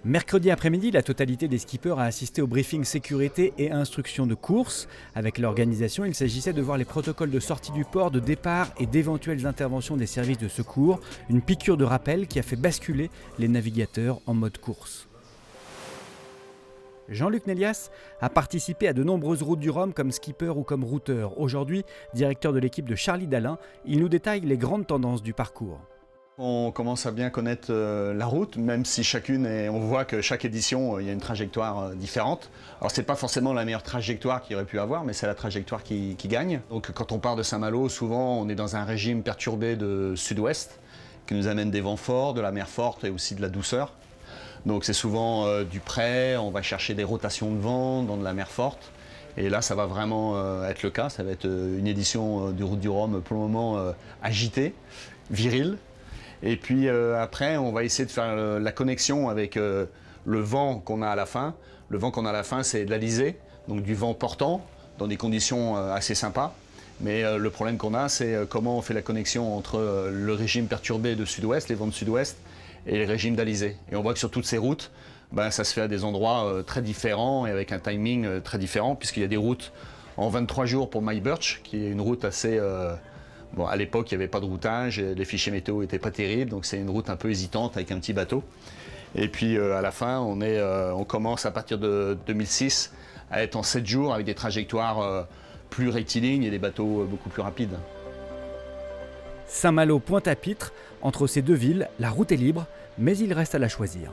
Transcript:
Mercredi après-midi, la totalité des skippers a assisté au briefing sécurité et instruction de course. Avec l'organisation, il s'agissait de voir les protocoles de sortie du port, de départ et d'éventuelles interventions des services de secours. Une piqûre de rappel qui a fait basculer les navigateurs en mode course. Jean-Luc Nélias a participé à de nombreuses routes du Rhum comme skipper ou comme routeur. Aujourd'hui, directeur de l'équipe de Charlie Dalin, il nous détaille les grandes tendances du parcours. On commence à bien connaître la route, même si on voit que chaque édition, il y a une trajectoire différente. Alors c'est pas forcément la meilleure trajectoire qu'il aurait pu avoir, mais c'est la trajectoire qui gagne. Donc quand on part de Saint-Malo, souvent on est dans un régime perturbé de sud-ouest, qui nous amène des vents forts, de la mer forte et aussi de la douceur. Donc c'est souvent du près, on va chercher des rotations de vent dans de la mer forte. Et là, ça va vraiment être le cas. Ça va être une édition du Route du Rhum pour le moment agitée, virile. Et puis après, on va essayer de faire la connexion avec le vent qu'on a à la fin. Le vent qu'on a à la fin, c'est de l'alizé, donc du vent portant, dans des conditions assez sympas. Mais le problème qu'on a, c'est comment on fait la connexion entre le régime perturbé de sud-ouest, les vents de sud-ouest, et les régimes d'alizé. Et on voit que sur toutes ces routes, ça se fait à des endroits très différents et avec un timing très différent, puisqu'il y a des routes en 23 jours pour My Birch, qui est une route assez... Bon, à l'époque, il n'y avait pas de routage, les fichiers météo n'étaient pas terribles, donc c'est une route un peu hésitante avec un petit bateau. Et puis à la fin, on commence à partir de 2006 à être en 7 jours avec des trajectoires plus rectilignes et des bateaux beaucoup plus rapides. Saint-Malo, Pointe-à-Pitre, entre ces deux villes, la route est libre, mais il reste à la choisir.